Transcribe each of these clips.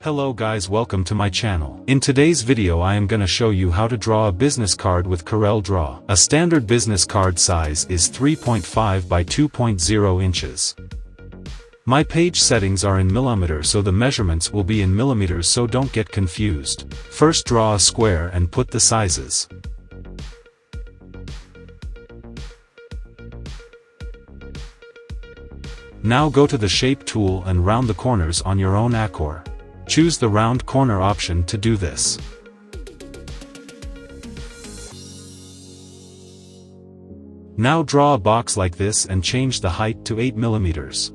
Hello guys, welcome to my channel. In today's video I am gonna show you how to draw a business card with Corel Draw. A standard business card size is 3.5 by 2.0 inches. My page settings are in millimeters, so the measurements will be in millimeters, so don't get confused. First draw a square and put the sizes. Now go to the shape tool and round the corners on your own accord. Choose the round corner option to do this. Now draw a box like this and change the height to 8 millimeters.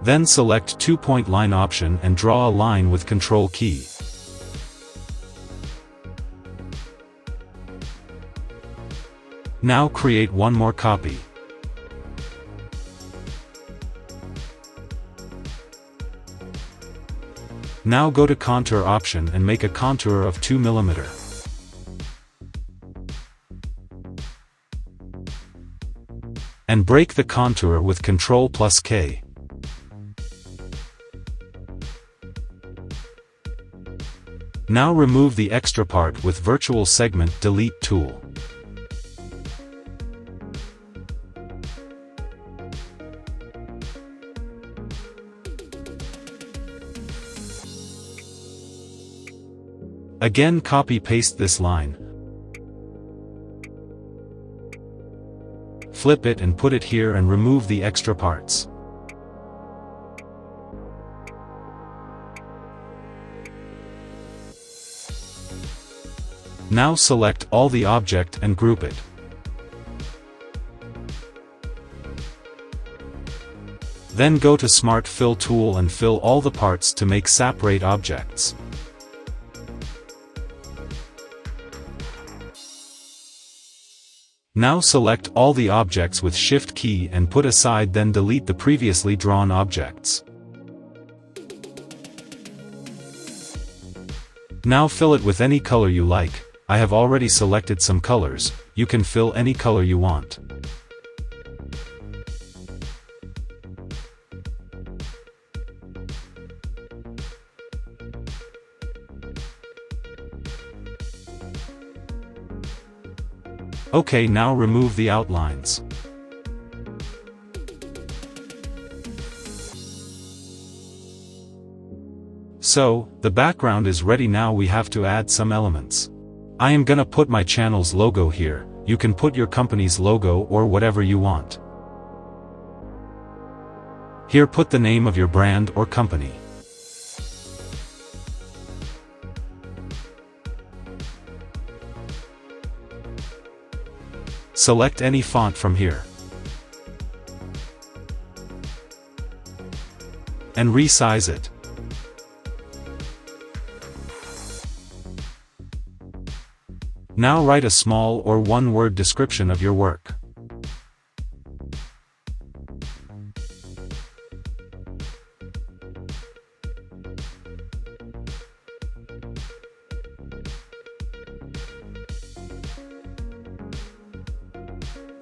Then select two-point line option and draw a line with Control key. Now create one more copy. Now go to contour option and make a contour of 2 mm. And break the contour with Ctrl+K. Now remove the extra part with Virtual Segment Delete tool. Again copy-paste this line. Flip it and put it here and remove the extra parts. Now select all the object and group it. Then go to Smart Fill tool and fill all the parts to make separate objects. Now select all the objects with Shift key and put aside, then delete the previously drawn objects. Now fill it with any color you like. I have already selected some colors. You can fill any color you want. Okay, now remove the outlines. So, the background is ready. Now we have to add some elements. I am gonna put my channel's logo here. You can put your company's logo or whatever you want. Here, put the name of your brand or company. Select any font from here. And resize it. Now write a small or one-word description of your work.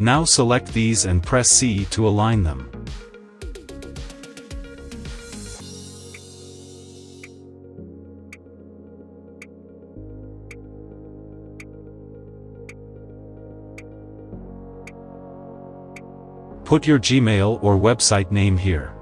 Now select these and press C to align them. Put your Gmail or website name here.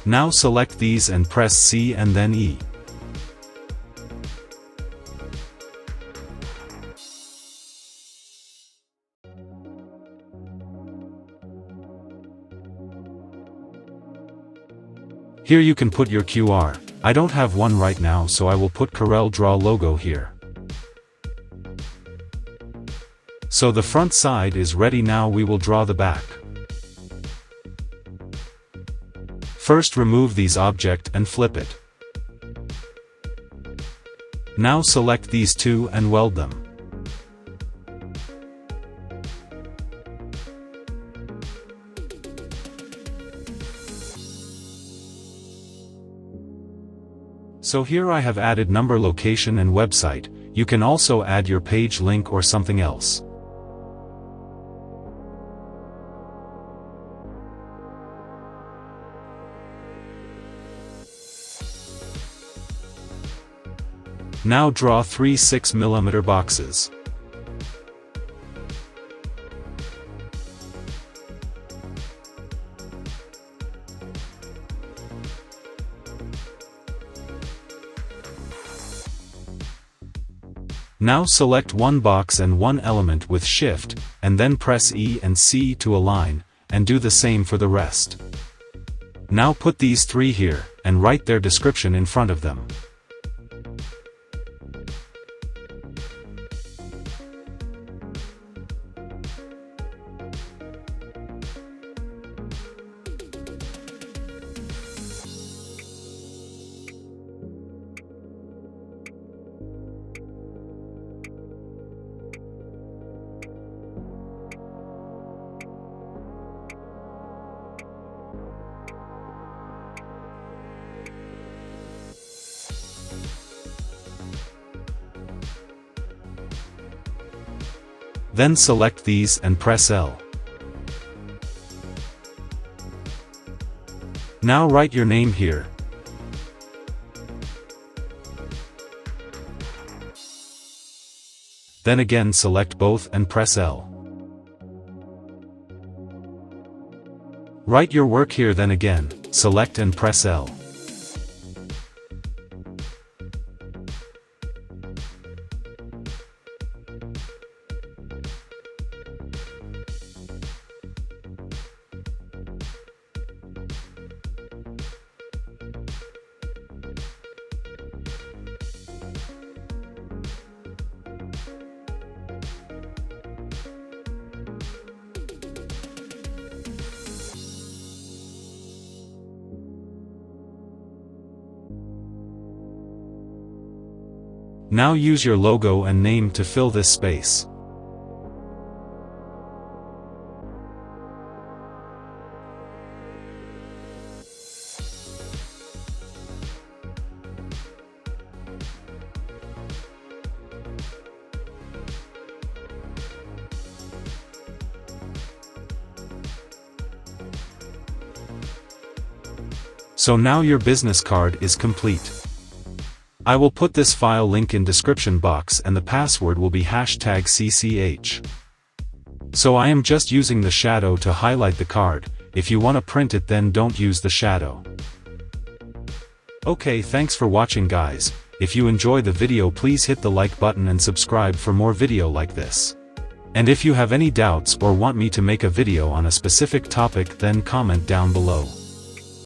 Now select these and press C and then E. Here you can put your QR. I don't have one right now, so I will put Corel Draw logo here. So the front side is ready. Now we will draw the back. First remove these objects and flip it. Now select these two and weld them. So here I have added number, location and website. You can also add your page link or something else. Now draw 3 6mm boxes. Now select one box and one element with Shift, and then press E and C to align, and do the same for the rest. Now put these three here, and write their description in front of them. Then select these and press L. Now write your name here. Then again select both and press L. Write your work here, then again, select and press L. Now use your logo and name to fill this space. So now your business card is complete. I will put this file link in description box and the password will be #CCH. So I am just using the shadow to highlight the card. If you want to print it, then don't use the shadow. Okay, thanks for watching guys. If you enjoy the video, please hit the like button and subscribe for more video like this. And if you have any doubts or want me to make a video on a specific topic, then comment down below.